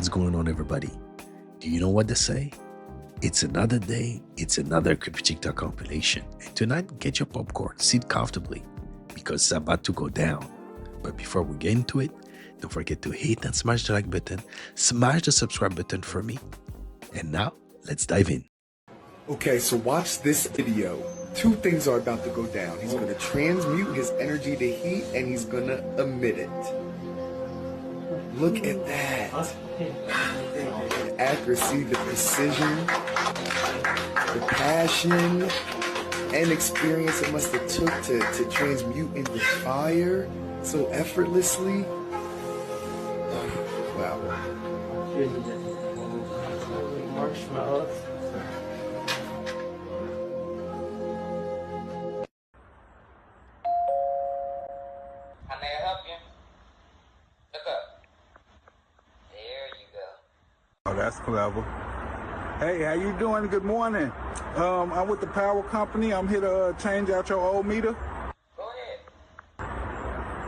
What's going on, everybody? Do you know what they say? It's another day, it's another Creepy TikTok compilation. And tonight, get your popcorn, sit comfortably, because it's about to go down. But before we get into it, don't forget to hit and smash the like button, smash the subscribe button for me. And now, let's dive in. Okay, so watch this video. Two things are about to go down. He's going to transmute his energy to heat, and he's going to emit it. Look at that. The accuracy, the precision, the passion, and experience it must have took to transmute into fire so effortlessly. Wow. Marshmallows. How may I help you? Look up. There you go. Oh, that's clever. Hey, how you doing? Good morning. I'm with the power company. I'm here to change out your old meter. Go ahead.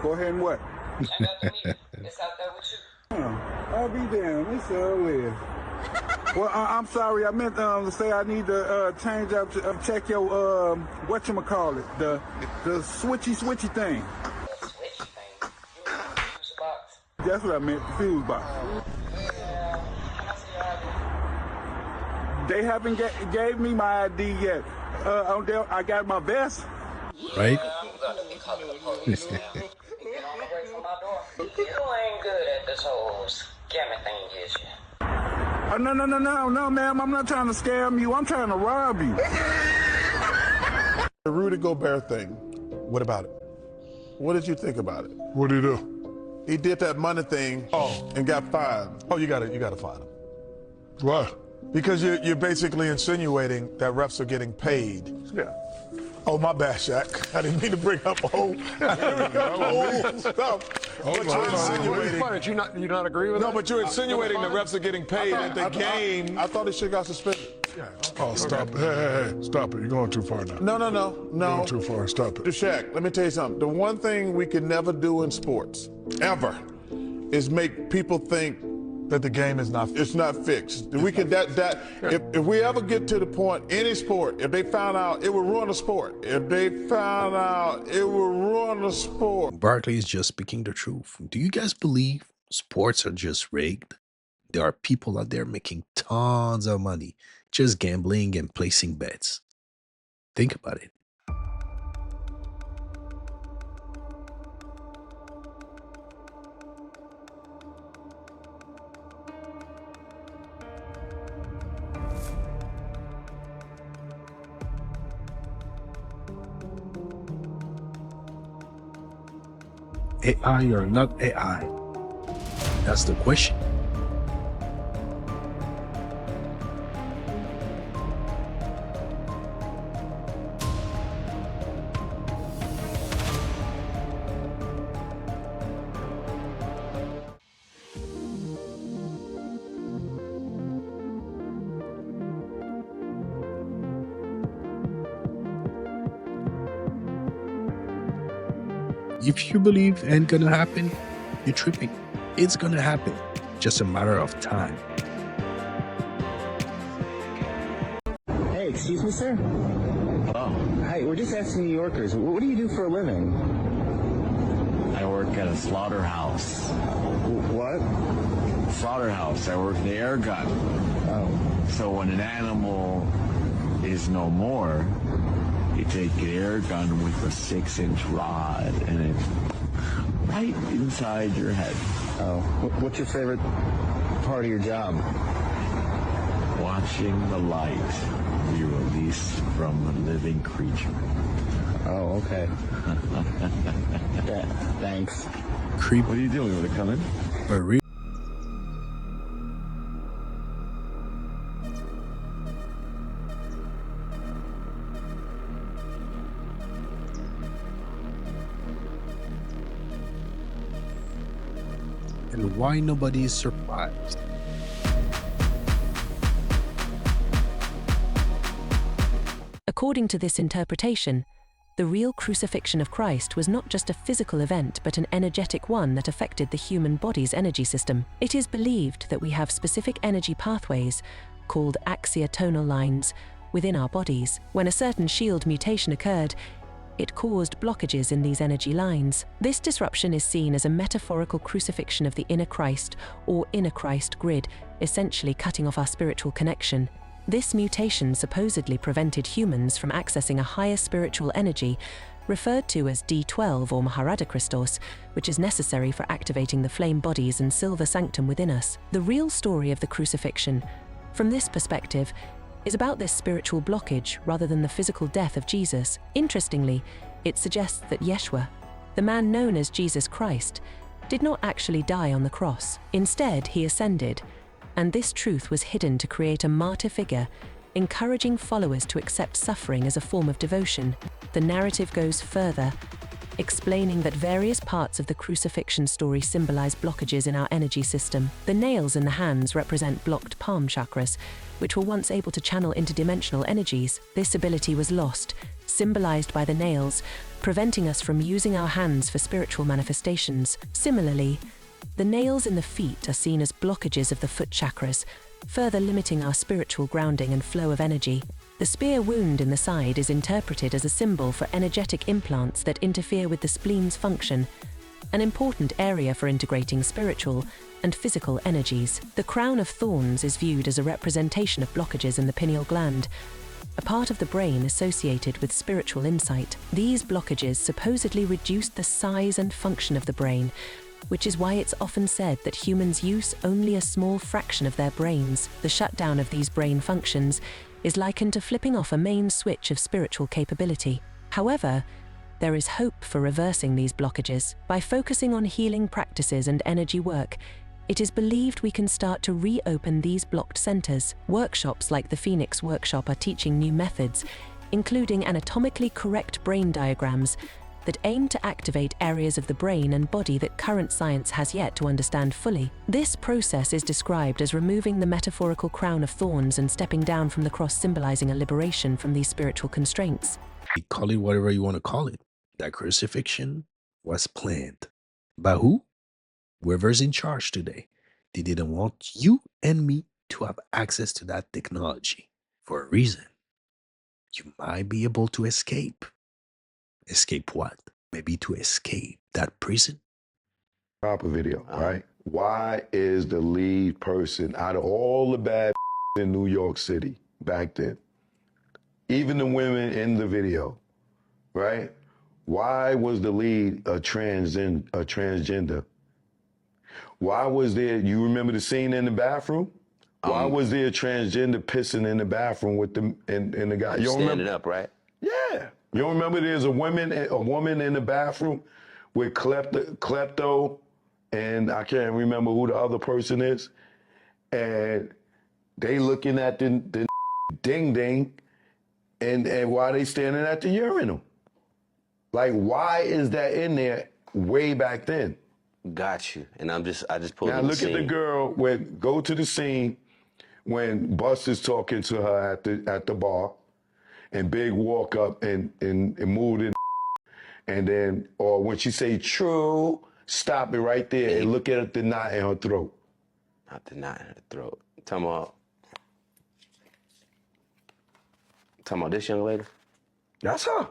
Go ahead and what? Check out the meter. It's out there with you. I'll be damned. It's all is. Well, I'm sorry. I meant to say I need to change out, check your whatchamacallit, the switchy thing. The switch thing. You want to use the box? That's what I meant, the fuse box. Yeah. Can I see your ID? They haven't gave me my ID yet. I got my vest. Right? I'm going to be calling the police now. Get on the way from my door. You ain't good at this whole scamming thing, is you? No, ma'am. I'm not trying to scam you. I'm trying to rob you. The Rudy Gobert thing, what about it? What did you think about it? What did he do? He did that money thing and got fired. Oh, you gotta find him. Why? Because you're basically insinuating that refs are getting paid. Yeah. Oh, my bad, Shaq. I didn't mean to bring up old stuff. But you're insinuating. You not agree with No, that? but you're insinuating the refs are getting paid at the game. I thought he should have got suspended. Oh, stop it. Hey, stop it. You're going too far now. No. Going too far. Stop it. Shaq, let me tell you something. The one thing we can never do in sports, ever, is make people think That the game is not. it's not fixed. We can if we ever get to the point, any sport, if they found out, it would ruin the sport. If they found out, it would ruin the sport. Barkley is just speaking the truth. Do you guys believe sports are just rigged? There are people out there making tons of money just gambling and placing bets. Think about it. AI or not AI? That's the question. If you believe ain't gonna happen, you're tripping. It's gonna happen. Just a matter of time. Hey, excuse me, sir? Hello. Hi, we're just asking New Yorkers, what do you do for a living? I work at a slaughterhouse. What? Slaughterhouse. I work the air gun. Oh. So when an animal is no more, you take an air gun with a 6-inch rod and it's right inside your head. Oh. What's your favorite part of your job? Watching the light be released from a living creature. Oh, okay. Thanks. Creep. What are you doing? You want to come in? But real. And why nobody is surprised? According to this interpretation, The real crucifixion of Christ was not just a physical event, but an energetic one that affected the human body's energy system. It is believed that we have specific energy pathways, called axia-tonal lines, within our bodies. When a certain shield mutation occurred, it caused blockages in these energy lines. This disruption is seen as a metaphorical crucifixion of the inner Christ or inner Christ grid, essentially cutting off our spiritual connection. This mutation supposedly prevented humans from accessing a higher spiritual energy, referred to as D12 or Maharada Christos, which is necessary for activating the flame bodies and silver sanctum within us. The real story of the crucifixion, from this perspective, is about this spiritual blockage rather than the physical death of Jesus. Interestingly, it suggests that Yeshua, the man known as Jesus Christ, did not actually die on the cross. Instead, he ascended, and this truth was hidden to create a martyr figure, encouraging followers to accept suffering as a form of devotion. The narrative goes further, explaining that various parts of the crucifixion story symbolize blockages in our energy system. The nails in the hands represent blocked palm chakras, which were once able to channel interdimensional energies. This ability was lost, symbolized by the nails, preventing us from using our hands for spiritual manifestations. Similarly, the nails in the feet are seen as blockages of the foot chakras, further limiting our spiritual grounding and flow of energy. The spear wound in the side is interpreted as a symbol for energetic implants that interfere with the spleen's function, an important area for integrating spiritual and physical energies. The crown of thorns is viewed as a representation of blockages in the pineal gland, a part of the brain associated with spiritual insight. These blockages supposedly reduced the size and function of the brain, which is why it's often said that humans use only a small fraction of their brains. The shutdown of these brain functions is likened to flipping off a main switch of spiritual capability. However, there is hope for reversing these blockages. By focusing on healing practices and energy work, it is believed we can start to reopen these blocked centers. Workshops like the Phoenix Workshop are teaching new methods, including anatomically correct brain diagrams that aim to activate areas of the brain and body that current science has yet to understand fully. This process is described as removing the metaphorical crown of thorns and stepping down from the cross, symbolizing a liberation from these spiritual constraints. Call it whatever you want to call it. That crucifixion was planned. By who? Whoever's in charge today. They didn't want you and me to have access to that technology for a reason. You might be able to escape. Escape what? Maybe to escape that prison. Proper video, right? Why is the lead person out of all the bad in New York City back then, even the women in the video, right? Why was the lead a transgender? Why was there, you remember the scene in the bathroom? Why was there a transgender pissing in the bathroom with the and the guy? You don't standing remember? up, right? Yeah. You don't remember there's a woman in the bathroom with klepto, and I can't remember who the other person is, and they looking at the ding ding, and why they standing at the urinal? Like, why is that in there way back then? Got you. And I just pulled now in look the at the scene. girl go to the scene when Buster's talking to her at the bar, and Big walk up and move in, and then, or when she say true, stop it right there and look at the knot in her throat. Not the knot in her throat. Talking about this young lady? That's her.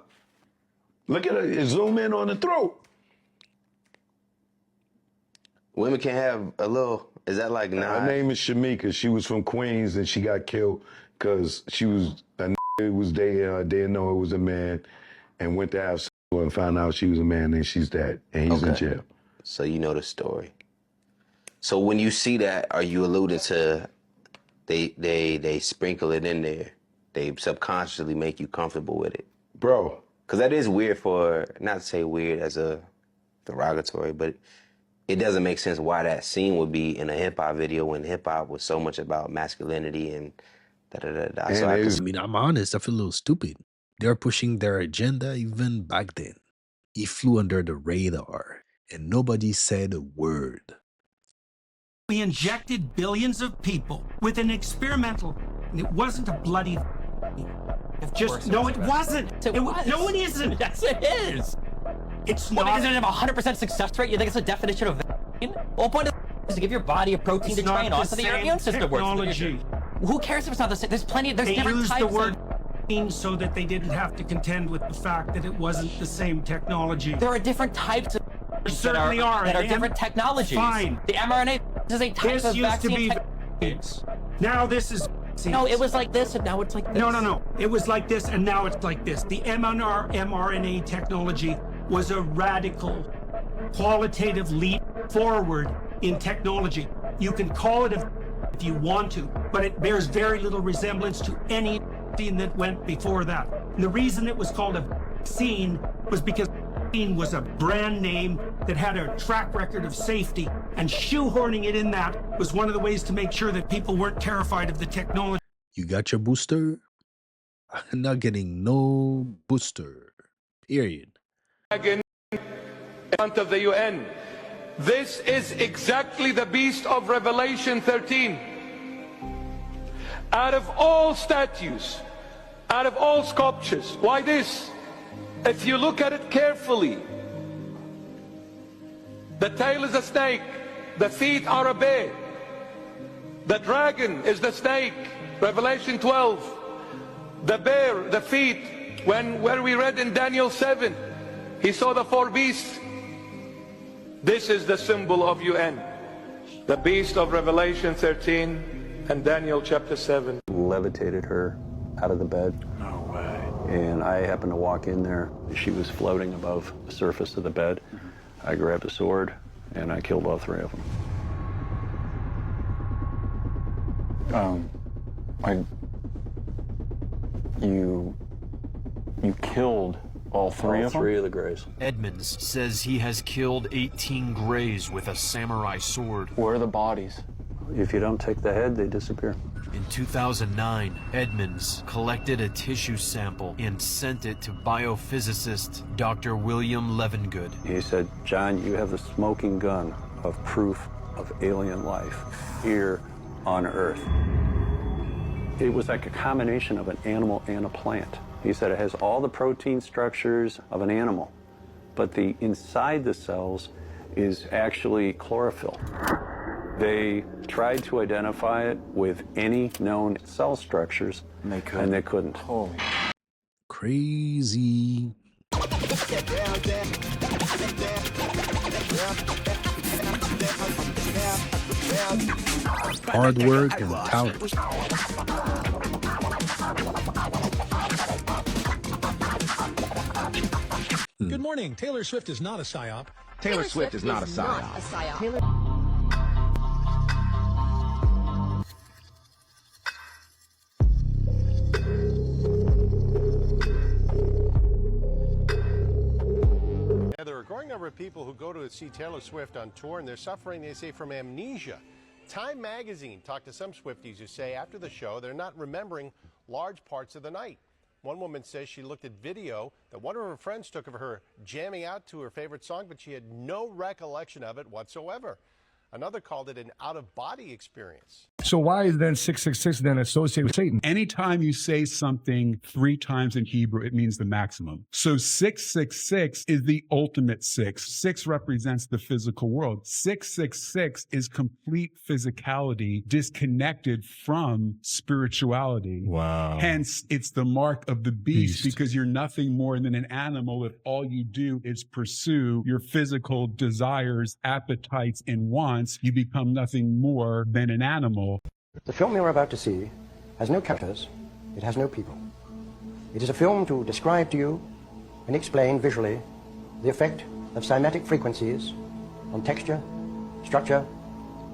Look at her, zoom in on the throat. Women can't have a little, is that like nah? Her name is Shamika. She was from Queens and she got killed because she was dating her, didn't know it was a man, and went to have sex and found out she was a man, and she's dead, and he's in jail. So you know the story. So when you see that, are you alluding to they sprinkle it in there? They subconsciously make you comfortable with it? Bro. Because that is weird not to say weird as a derogatory, but it doesn't make sense why that scene would be in a hip-hop video when hip-hop was so much about masculinity and da-da-da-da. So I mean, I'm honest, I feel a little stupid. They're pushing their agenda even back then. He flew under the radar, and nobody said a word. We injected billions of people with an experimental, and it wasn't a bloody, Just no, it wasn't. No, it isn't. Yes, it is. It's not. not. Because it have a 100% success rate. You think it's a definition of vaccine? Well, point is to give your body a protein to train on, so that your immune system works. Who cares if it's not the same? There's plenty. There's different types. They used the word so that they didn't have to contend with the fact that it wasn't the same technology. There are different types of certainly that are different technologies. Fine. The mRNA is a type of vaccine. Now this is. No, it was like this, and now it's like this. No. It was like this, and now it's like this. The mRNA technology was a radical, qualitative leap forward in technology. You can call it if you want to, but it bears very little resemblance to any vaccine that went before that. And the reason it was called a vaccine was because vaccine was a brand name that had a track record of safety, and shoehorning it in that was one of the ways to make sure that people weren't terrified of the technology. You got your booster? I'm not getting no booster. Period. In front of the UN. This is exactly the beast of Revelation 13. Out of all statues, out of all sculptures, why this? If you look at it carefully, the tail is a snake, the feet are a bear, the dragon is the snake, Revelation 12, the bear, the feet, where we read in Daniel 7, he saw the 4 beasts. This is the symbol of UN, the beast of Revelation 13 and Daniel chapter 7. Levitated her out of the bed. No way. And I happened to walk in there. She was floating above the surface of the bed. I grabbed a sword and I killed all 3 of them. You killed all 3 of them? 3 of the Greys. Edmonds says he has killed 18 Greys with a samurai sword. Where are the bodies? If you don't take the head, they disappear. In 2009, Edmonds collected a tissue sample and sent it to biophysicist Dr. William Levengood. He said, John, you have the smoking gun of proof of alien life here on Earth. It was like a combination of an animal and a plant. He said it has all the protein structures of an animal, but the inside the cells is actually chlorophyll. They tried to identify it with any known cell structures, and they couldn't. Holy. Crazy. Hard work and talent. Good morning. Taylor Swift is not a psyop. Taylor Swift is not a psyop. There are a growing number of people who go to see Taylor Swift on tour, and they're suffering, they say, from amnesia. Time magazine talked to some Swifties who say after the show they're not remembering large parts of the night. One woman says she looked at video that one of her friends took of her jamming out to her favorite song, but she had no recollection of it whatsoever. Another called it an out-of-body experience. So why is then 666 then associated with Satan? Anytime you say something 3 times in Hebrew, it means the maximum. So 666 is the ultimate 6. 6 represents the physical world. 666 is complete physicality disconnected from spirituality. Wow. Hence, it's the mark of the beast because you're nothing more than an animal if all you do is pursue your physical desires, appetites, and wants. You become nothing more than an animal. The film you're about to see has no characters, it has no people. It is a film to describe to you and explain visually the effect of cymatic frequencies on texture, structure,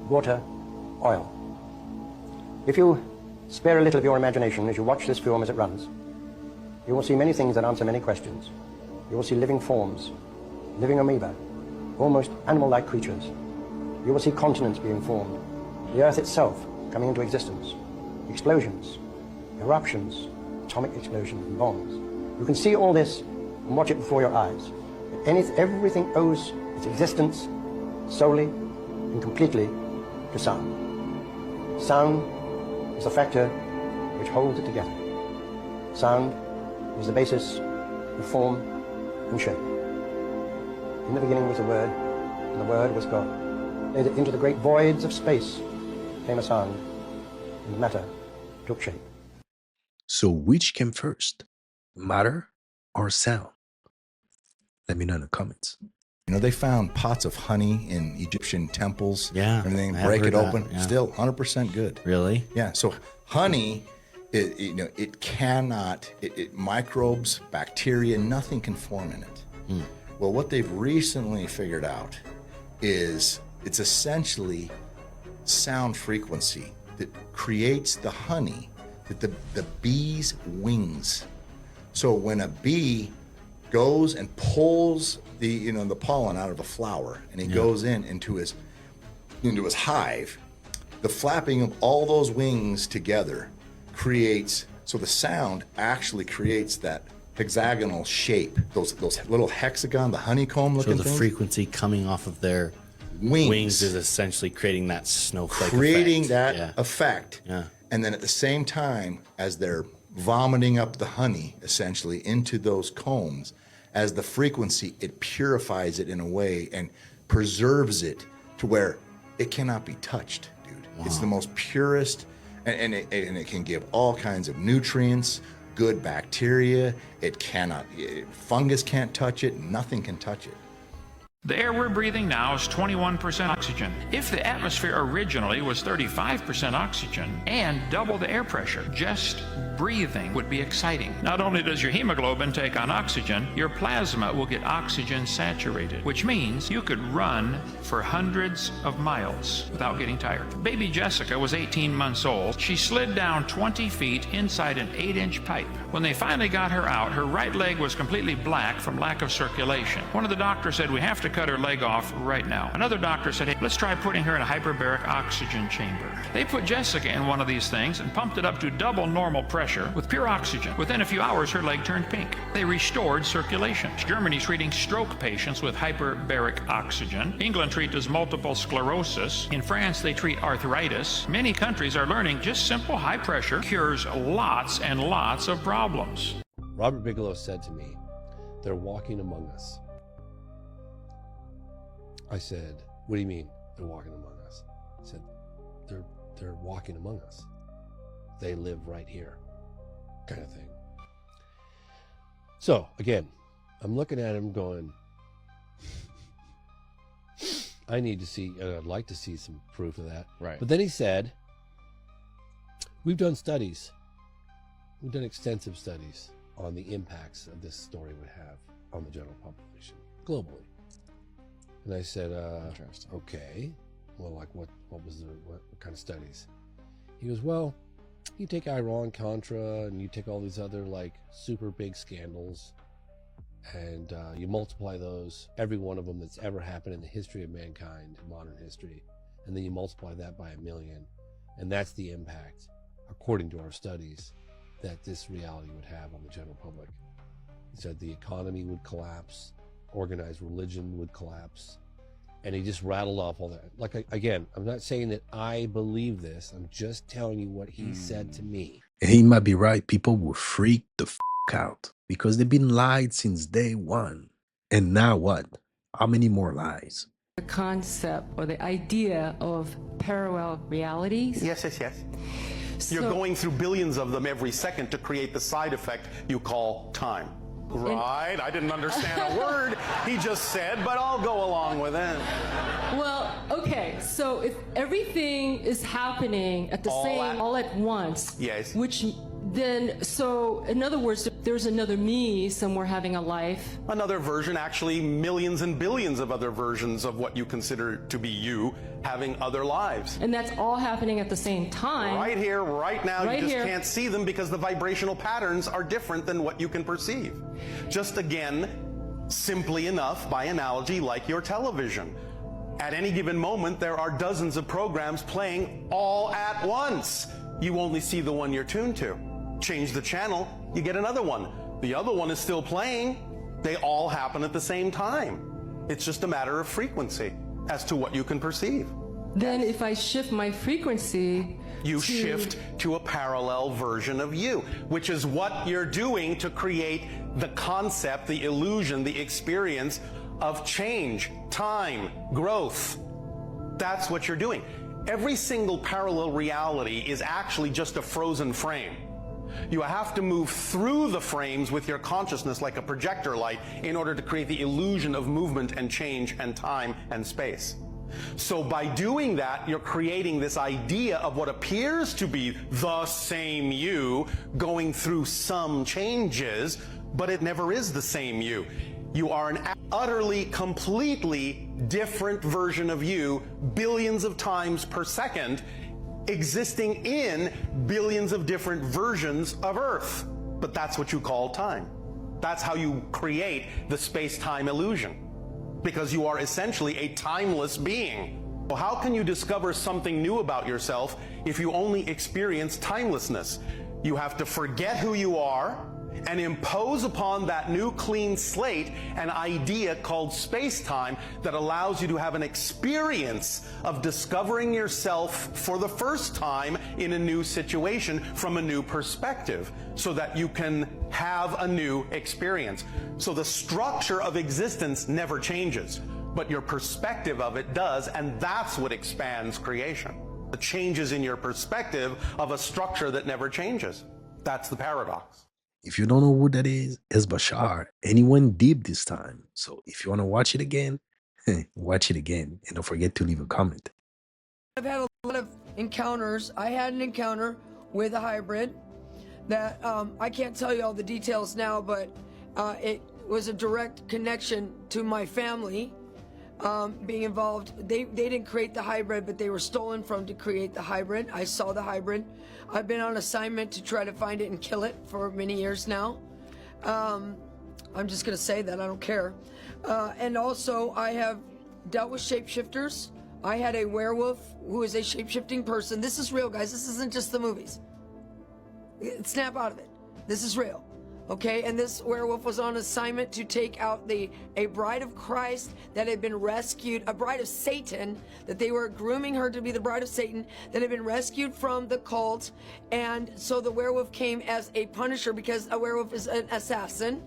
water, oil. If you spare a little of your imagination as you watch this film as it runs, you will see many things that answer many questions. You will see living forms, living amoeba, almost animal-like creatures. You will see continents being formed, the Earth itself coming into existence, explosions, eruptions, atomic explosions and bombs. You can see all this and watch it before your eyes. Everything owes its existence solely and completely to sound. Sound is the factor which holds it together. Sound is the basis of form and shape. In the beginning was the Word, and the Word was God. Into the great voids of space came a sound, and matter took shape. So which came first, matter or sound? Let me know in the comments. You know, they found pots of honey in Egyptian temples. Yeah. Everything, I have break heard it open. that, yeah. Still 100% good. Really? Yeah. So honey, it cannot, microbes, bacteria, nothing can form in it. Well, what they've recently figured out is it's essentially sound frequency that creates the honey, that the bee's wings. So when a bee goes and pulls the pollen out of a flower, and he goes into his hive, the flapping of all those wings together creates, so the sound actually creates that hexagonal shape, those little hexagon, the honeycomb looking things. So the frequency coming off of their wings is essentially creating that snowflake effect. Yeah. And then at the same time, as they're vomiting up the honey, essentially, into those combs, as the frequency, it purifies it in a way and preserves it to where it cannot be touched, dude. Wow. It's the most purest, and it can give all kinds of nutrients, good bacteria. Fungus can't touch it, nothing can touch it. The air we're breathing now is 21% oxygen. If the atmosphere originally was 35% oxygen and double the air pressure, just breathing would be exciting. Not only does your hemoglobin take on oxygen, your plasma will get oxygen saturated, which means you could run for hundreds of miles without getting tired. Baby Jessica was 18 months old. She slid down 20 feet inside an 8-inch pipe. When they finally got her out, her right leg was completely black from lack of circulation. One of the doctors said, "We have to cut her leg off right now." Another doctor said, "Hey, let's try putting her in a hyperbaric oxygen chamber." They put Jessica in one of these things and pumped it up to double normal pressure with pure oxygen. Within a few hours, her leg turned pink. They restored circulation. Germany's treating stroke patients with hyperbaric oxygen. England treats multiple sclerosis. In France, they treat arthritis. Many countries are learning just simple high pressure cures lots and lots of problems. Robert Bigelow said to me, "They're walking among us." I said, "What do you mean they're walking among us?" He said, they're walking among us. They live right here, kind of thing. So again, I'm looking at him going, I need to see, and I'd like to see some proof of that. Right. But then he said, we've done studies. We've done extensive studies on the impacts of this story would have on the general population globally. And I said, okay, well, like what kind of studies? He goes, well, you take Iran-Contra and you take all these other like super big scandals and you multiply those, every one of them that's ever happened in the history of mankind, in modern history, and then you multiply that by 1 million. And that's the impact, according to our studies, that this reality would have on the general public. He said the economy would collapse, organized religion would collapse, and he just rattled off all that. Like, again, I'm not saying that I believe this, I'm just telling you what he said to me. He might be right. People will freak the f out because they've been lied since day one. And now what? How many more lies? The concept or the idea of parallel realities. Yes. You're going through billions of them every second to create the side effect you call time. Right, I didn't understand a word he just said, but I'll go along with it. Well, okay, so if everything is happening at the all at once, yes, which then, so in other words, there's another me somewhere having a life. Another version, actually millions and billions of other versions of what you consider to be you having other lives. And that's all happening at the same time. Right here, right now, right you just here. Can't see them because the vibrational patterns are different than what you can perceive. Just again, simply enough, by analogy, like your television. At any given moment, there are dozens of programs playing all at once. You only see the one you're tuned to. Change the channel, you get another one. The other one is still playing. They all happen at the same time. It's just a matter of frequency as to what you can perceive. Then if I shift my frequency, you shift to a parallel version of you, which is what you're doing to create the concept, the illusion, the experience of change, time, growth. That's what you're doing. Every single parallel reality is actually just a frozen frame. You have to move through the frames with your consciousness like a projector light in order to create the illusion of movement and change and time and space. So by doing that, you're creating this idea of what appears to be the same you going through some changes, but it never is the same you. You are an utterly, completely different version of you, billions of times per second, existing in billions of different versions of Earth. But that's what you call time. That's how you create the space-time illusion, because you are essentially a timeless being. Well, how can you discover something new about yourself if you only experience timelessness? You have to forget who you are and impose upon that new clean slate an idea called space-time that allows you to have an experience of discovering yourself for the first time in a new situation from a new perspective, so that you can have a new experience. So the structure of existence never changes, but your perspective of it does, and that's what expands creation. The changes in your perspective of a structure that never changes. That's the paradox. If you don't know who that is, it's Bashar. Anyone deep this time. So if you want to watch it again, watch it again. And don't forget to leave a comment. I've had a lot of encounters. I had an encounter with a hybrid that I can't tell you all the details now, but it was a direct connection to my family being involved. They didn't create the hybrid, but they were stolen from to create the hybrid. I saw the hybrid. I've been on assignment to try to find it and kill it for many years now. I'm just going to say that. I don't care. And also, I have dealt with shapeshifters. I had a werewolf who is a shapeshifting person. This is real, guys. This isn't just the movies. Snap out of it. This is real. Okay, and this werewolf was on assignment to take out a bride of Christ that had been rescued, a bride of Satan, that they were grooming her to be the bride of Satan, that had been rescued from the cult. And so the werewolf came as a punisher, because a werewolf is an assassin.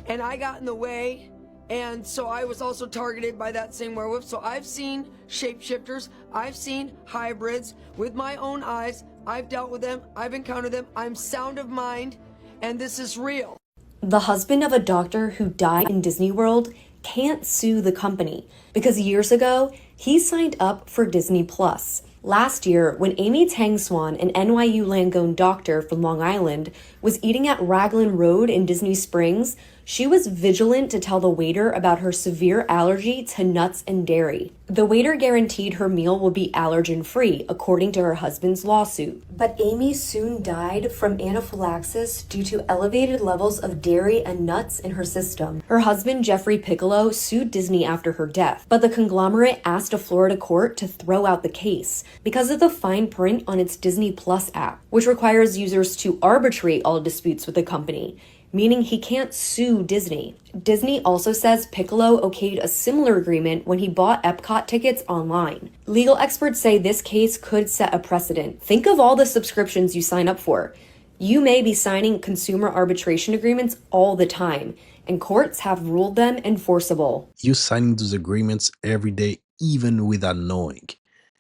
And I got in the way, and so I was also targeted by that same werewolf. So I've seen shapeshifters, I've seen hybrids with my own eyes. I've dealt with them, I've encountered them. I'm sound of mind. And this is real. The husband of a doctor who died in Disney World can't sue the company because years ago, he signed up for Disney Plus. Last year, when Amy Tang Swan, an NYU Langone doctor from Long Island, was eating at Raglan Road in Disney Springs, she was vigilant to tell the waiter about her severe allergy to nuts and dairy. The waiter guaranteed her meal would be allergen-free, according to her husband's lawsuit. But Amy soon died from anaphylaxis due to elevated levels of dairy and nuts in her system. Her husband, Jeffrey Piccolo, sued Disney after her death, but the conglomerate asked a Florida court to throw out the case because of the fine print on its Disney Plus app, which requires users to arbitrate all disputes with the company, meaning he can't sue Disney. Disney also says Piccolo okayed a similar agreement when he bought Epcot tickets online. Legal experts say this case could set a precedent. Think of all the subscriptions you sign up for. You may be signing consumer arbitration agreements all the time, and courts have ruled them enforceable. You signing those agreements every day, even without knowing.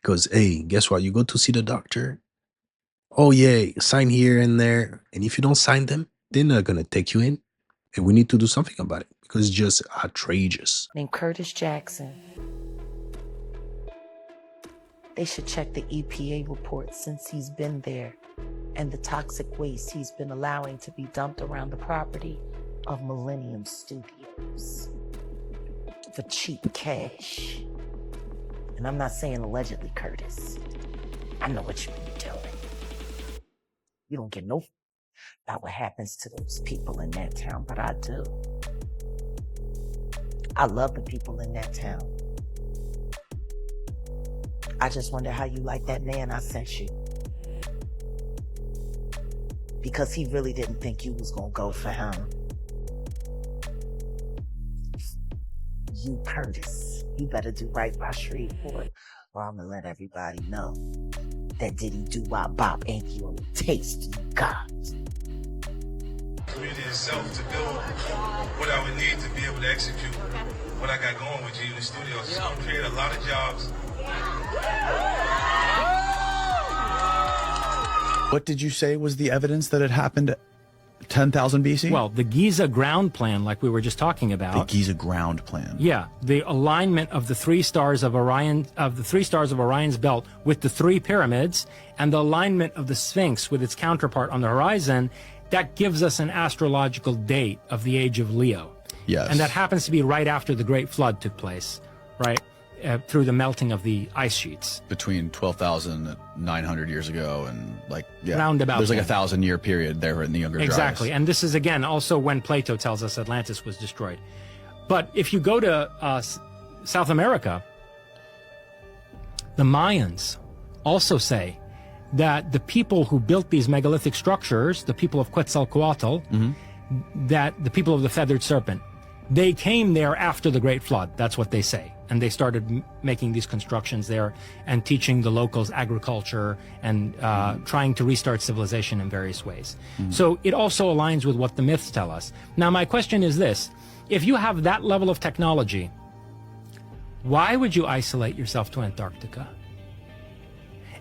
Because, hey, guess what? You go to see the doctor. Oh, yeah, sign here and there. And if you don't sign them, they're not going to take you in. And we need to do something about it because it's just outrageous. Named Curtis Jackson. They should check the EPA report since he's been there and the toxic waste he's been allowing to be dumped around the property of Millennium Studios for cheap cash. And I'm not saying allegedly, Curtis. I know what you've been doing. You don't get no about what happens to those people in that town, but I do. I love the people in that town. I just wonder how you like that man I sent you. Because he really didn't think you was gonna go for him. You, Curtis, you better do right by Shreveport, Or I'm gonna let everybody know that Diddy Do Wop Bop ain't the only taste you got. Community itself to build what I would need to be able to execute what I got going with G in the studios. It's going to create a lot of jobs. What did you say was the evidence that it happened 10,000 BC? Well, the Giza ground plan, like we were just talking about. The Giza ground plan. Yeah, the alignment of the three stars of Orion's belt with the three pyramids, and the alignment of the Sphinx with its counterpart on the horizon, that gives us an astrological date of the age of Leo. Yes. And that happens to be right after the Great Flood took place, right? Through the melting of the ice sheets. Between 12,900 years ago and Roundabout there's like then. 1,000-year period there in the Younger Dryas. Exactly. And this is, again, also when Plato tells us Atlantis was destroyed. But if you go to South America, the Mayans also say that the people who built these megalithic structures, the people of Quetzalcoatl, that the people of the feathered serpent, they came there after the Great Flood. That's what they say. And they started making these constructions there and teaching the locals agriculture and trying to restart civilization in various ways. So it also aligns with what the myths tell us. Now, my question is this. If you have that level of technology, why would you isolate yourself to Antarctica?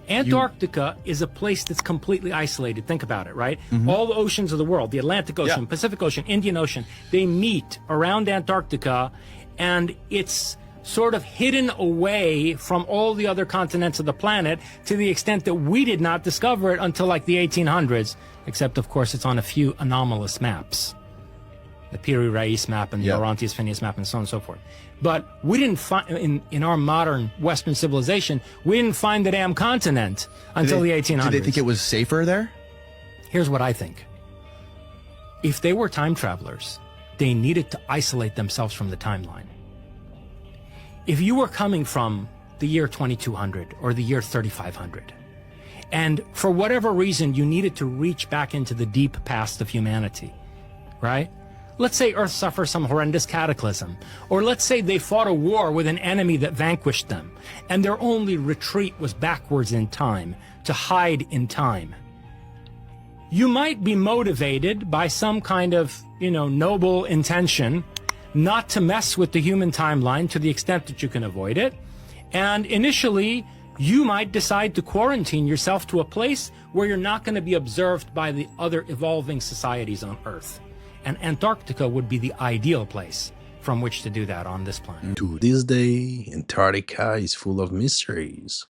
Antarctica is a place that's completely isolated. Think about it, right? All the oceans of the world, the Atlantic Ocean, Pacific Ocean, Indian Ocean, they meet around Antarctica, and it's sort of hidden away from all the other continents of the planet to the extent that we did not discover it until like the 1800s, except, of course, it's on a few anomalous maps. The Piri Reis map and the Orontes Phineas map and so on and so forth. But we didn't find, in our modern Western civilization, we didn't find the damn continent until the 1800s. Did they think it was safer there? Here's what I think. If they were time travelers, they needed to isolate themselves from the timeline. If you were coming from the year 2200 or the year 3500, and for whatever reason you needed to reach back into the deep past of humanity, right? Let's say Earth suffers some horrendous cataclysm, or let's say they fought a war with an enemy that vanquished them, and their only retreat was backwards in time, to hide in time. You might be motivated by some kind of, noble intention not to mess with the human timeline to the extent that you can avoid it, and initially you might decide to quarantine yourself to a place where you're not going to be observed by the other evolving societies on Earth. And Antarctica would be the ideal place from which to do that on this planet. To this day, Antarctica is full of mysteries.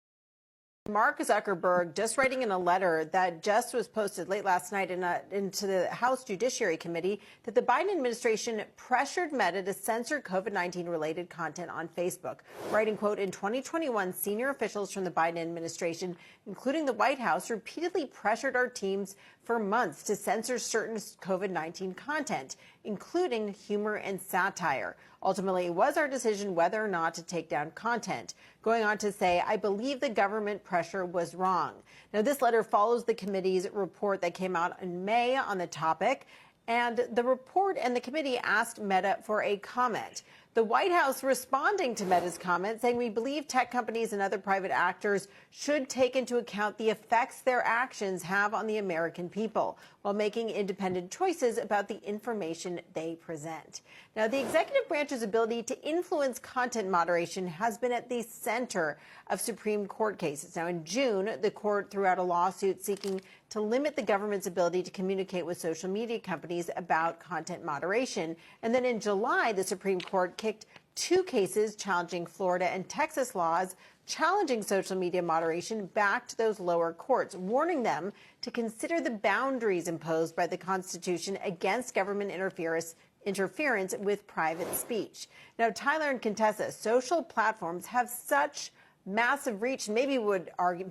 Mark Zuckerberg just writing in a letter that just was posted late last night into the House Judiciary Committee that the Biden administration pressured Meta to censor COVID-19 related content on Facebook, writing, quote, in 2021, senior officials from the Biden administration, including the White House, repeatedly pressured our teams for months to censor certain COVID-19 content, including humor and satire. Ultimately, it was our decision whether or not to take down content. Going on to say, I believe the government pressure was wrong. Now, this letter follows the committee's report that came out in May on the topic. And the report and the committee asked Meta for a comment. The White House responding to Meta's comment, saying we believe tech companies and other private actors should take into account the effects their actions have on the American people while making independent choices about the information they present. Now, the executive branch's ability to influence content moderation has been at the center of Supreme Court cases. Now, in June, the court threw out a lawsuit seeking to limit the government's ability to communicate with social media companies about content moderation. And then in July, the Supreme Court kicked two cases challenging Florida and Texas laws challenging social media moderation back to those lower courts, warning them to consider the boundaries imposed by the Constitution against government interference with private speech. Now, Tyler and Contessa, social platforms have such massive reach, maybe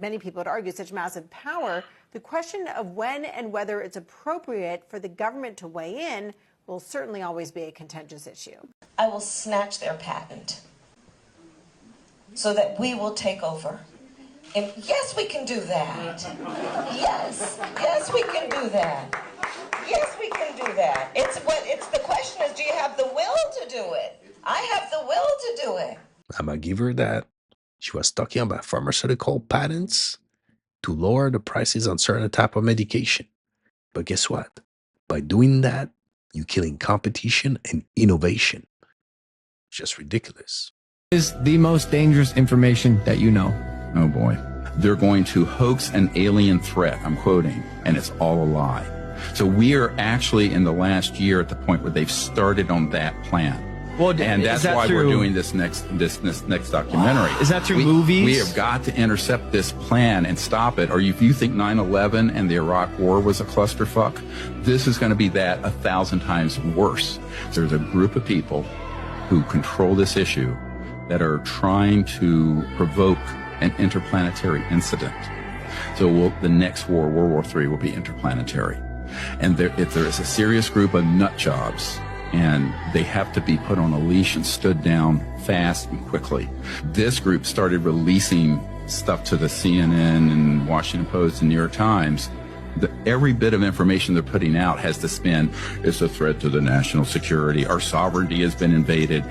many people would argue such massive power. The question of when and whether it's appropriate for the government to weigh in will certainly always be a contentious issue. I will snatch their patent so that we will take over. And yes, we can do that. Yes, we can do that. Yes, we can do that. It's the question is, do you have the will to do it? I have the will to do it. I'ma give her that. She was talking about pharmaceutical patents to lower the prices on certain type of medication. But guess what? By doing that, you're killing competition and innovation. Just ridiculous. Is the most dangerous information that you know? Oh boy. They're going to hoax an alien threat, I'm quoting, and it's all a lie. So we are actually in the last year at the point where they've started on that plan. Well, and that's why we're doing this next documentary. Is that through movies? We have got to intercept this plan and stop it. Or if you think 9/11 and the Iraq War was a clusterfuck, this is going to be that 1,000 times worse. There's a group of people who control this issue that are trying to provoke an interplanetary incident. So the next war, World War III, will be interplanetary. And there is a serious group of nut jobs, and they have to be put on a leash and stood down fast and quickly. This group started releasing stuff to the CNN and Washington Post and New York Times. Every bit of information they're putting out has the spin, it's a threat to the national security, our sovereignty has been invaded.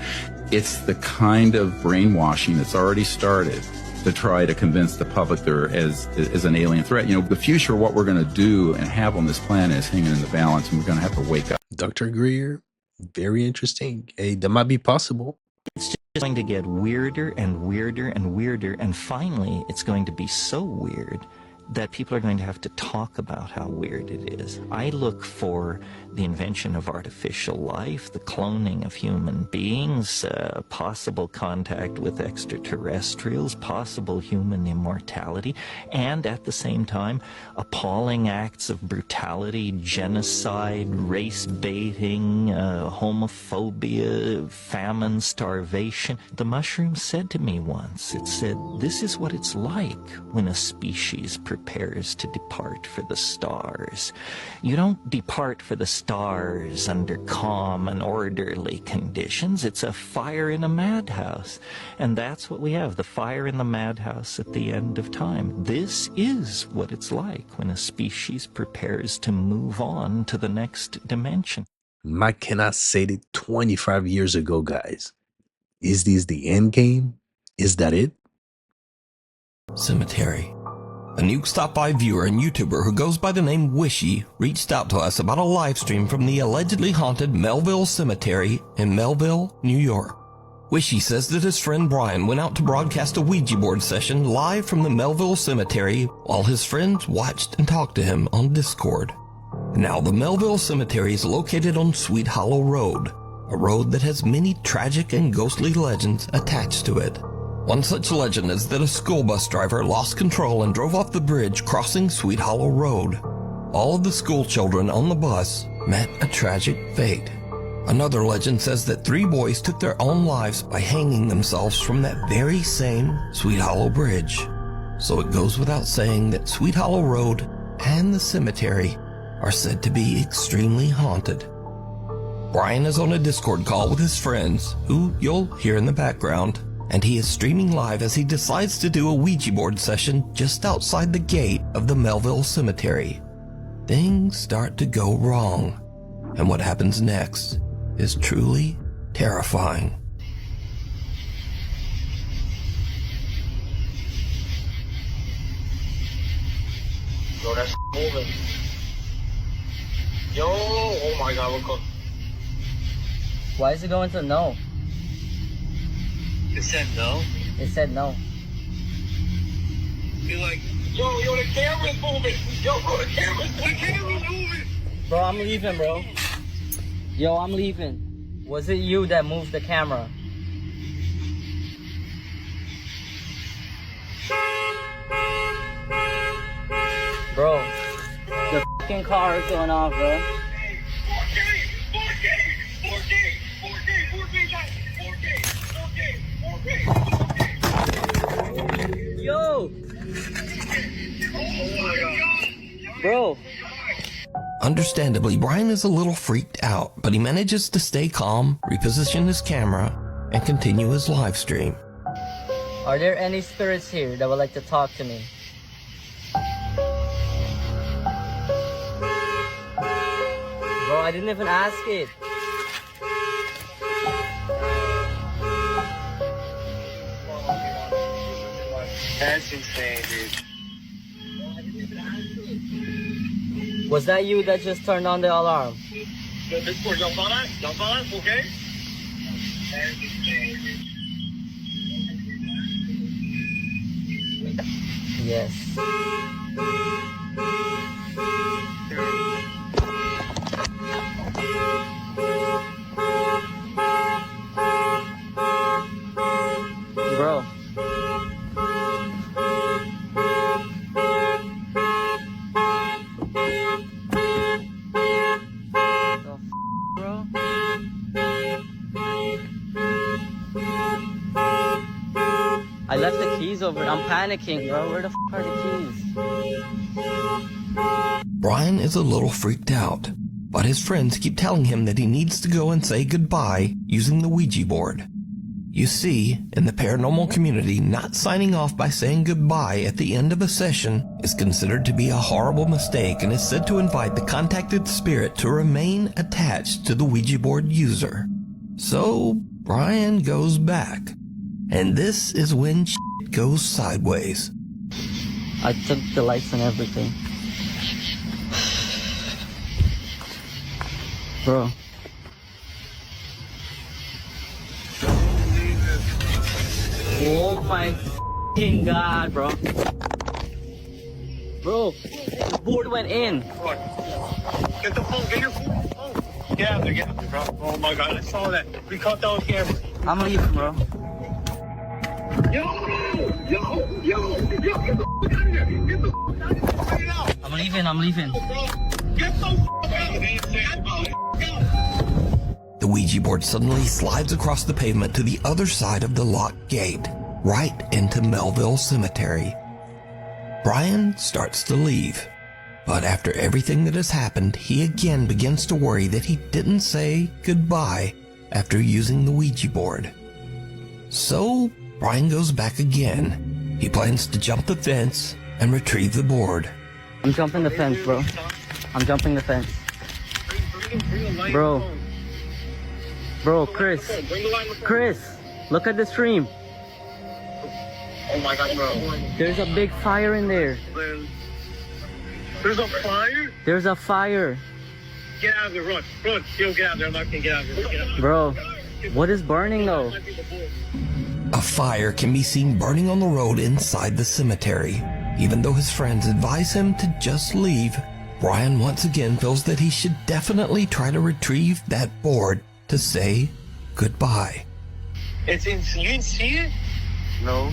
It's the kind of brainwashing that's already started to try to convince the public there is an alien threat. You know, the future, what we're going to do and have on this planet is hanging in the balance, and we're going to have to wake up. Dr. Greer, very interesting. Hey, that might be possible. It's just going to get weirder and weirder and weirder, and finally it's going to be so weird that people are going to have to talk about how weird it is. I look for the invention of artificial life, the cloning of human beings, possible contact with extraterrestrials, possible human immortality, and at the same time, appalling acts of brutality, genocide, race baiting, homophobia, famine, starvation. The mushroom said to me once, it said, "This is what it's like when a species prepares to depart for the stars. You don't depart for the stars under calm and orderly conditions. It's a fire in a madhouse." And that's what we have, the fire in the madhouse at the end of time. This is what it's like when a species prepares to move on to the next dimension. Mike cannot say it 25 years ago, guys. Is this the end game? Is that it? Cemetery. A new stop-by viewer and YouTuber who goes by the name Wishy reached out to us about a live stream from the allegedly haunted Melville Cemetery in Melville, New York. Wishy says that his friend Brian went out to broadcast a Ouija board session live from the Melville Cemetery while his friends watched and talked to him on Discord. Now, the Melville Cemetery is located on Sweet Hollow Road, a road that has many tragic and ghostly legends attached to it. One such legend is that a school bus driver lost control and drove off the bridge crossing Sweet Hollow Road. All of the school children on the bus met a tragic fate. Another legend says that 3 boys took their own lives by hanging themselves from that very same Sweet Hollow Bridge. So it goes without saying that Sweet Hollow Road and the cemetery are said to be extremely haunted. Brian is on a Discord call with his friends, who you'll hear in the background, and he is streaming live as he decides to do a Ouija board session just outside the gate of the Melville Cemetery. Things start to go wrong, and what happens next is truly terrifying. Yo, that's moving. Yo, oh my god, we're close. Why is it going to no? It said no? It said no. Be like, yo, the camera's moving. Yo, bro, the camera's moving. Bro, I'm leaving, bro. Yo, I'm leaving. Was it you that moved the camera? Bro, the fucking car is going off, bro. 4K. Yo! Bro. Understandably, Brian is a little freaked out, but he manages to stay calm, reposition his camera, and continue his live stream. Are there any spirits here that would like to talk to me? Bro, I didn't even ask it. That's insane, dude. Was that you that just turned on the alarm? Jump on it, okay? Yes. Bro. Bro. I left the keys over. I'm panicking, bro. Where the are the keys? Brian is a little freaked out, but his friends keep telling him that he needs to go and say goodbye using the Ouija board. You see, in the paranormal community, not signing off by saying goodbye at the end of a session is considered to be a horrible mistake and is said to invite the contacted spirit to remain attached to the Ouija board user. So, Brian goes back. And this is when shit goes sideways. I took the lights and everything. Bro. Oh my f***ing god, bro. Bro, the board went in. Get the phone, get your phone. Get out there, bro. Oh my god, I saw that. We caught that on camera. I'm leaving, bro. Yo, get the f*** out of here. Get the f*** out of here right now. I'm leaving. Get the f*** out. The Ouija board suddenly slides across the pavement to the other side of the locked gate, right into Melville Cemetery. Brian starts to leave, but after everything that has happened, he again begins to worry that he didn't say goodbye after using the Ouija board. So, Brian goes back again. He plans to jump the fence and retrieve the board. I'm jumping the fence, bro. I'm jumping the fence. Bro, Chris, look at the stream. Oh my god, bro. There's a big fire in there. There's a fire? There's a fire. Get out of there, run. Yo, get out of there. I'm not gonna get out of there. Get out of there. Bro, what is burning though? A fire can be seen burning on the road inside the cemetery. Even though his friends advise him to just leave, Brian once again feels that he should definitely try to retrieve that board to say goodbye. It's in. You didn't see it? No.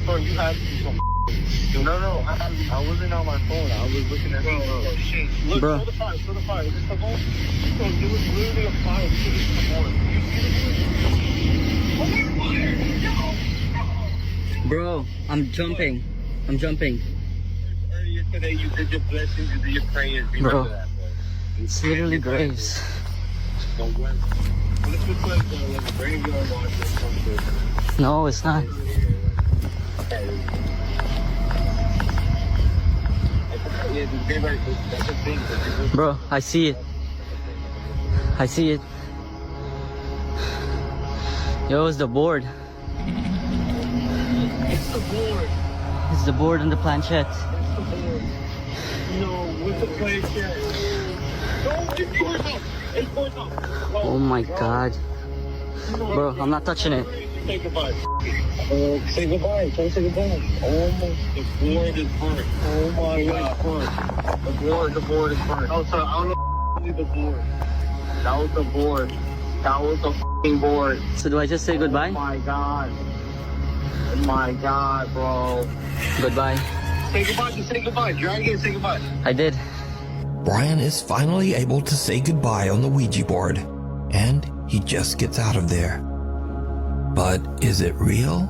Bro, you had to do some. No. I wasn't on my phone. I was looking at the shit. Look, bro. Show the fire. Is this the phone? Bro, there was literally a fire. This is the board. Oh, there's fire! No! Bro, I'm jumping. Earlier today, you did your blessings, you did your prayers. Bro, That, bro. it's literally graves. Don't go. Let's look like a graveyard watch or something. No, it's not. Bro, I see it. Yo, it's the board. It's the board and the planchette. No, with the planchette. No, it's going up. Oh my god. Bro, I'm not touching it. Say goodbye. Say goodbye. Don't say goodbye. Oh my. The board is burnt. Oh my god. The board is burnt. Oh, sorry. I don't know the board. That was the board. That was the f***ing board. So do I just say goodbye? Oh my god. Oh my god, bro. Goodbye. Say goodbye. Just say goodbye. Try again. Say goodbye. I did. Brian is finally able to say goodbye on the Ouija board, and he just gets out of there. But is it real?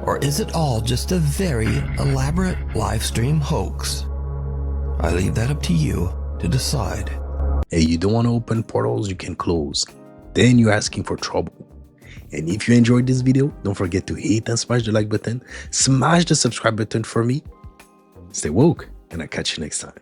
Or is it all just a very elaborate live stream hoax? I leave that up to you to decide. Hey, you don't want to open portals you can close. Then you're asking for trouble. And if you enjoyed this video, don't forget to hit and smash the like button. Smash the subscribe button for me. Stay woke, and I'll catch you next time.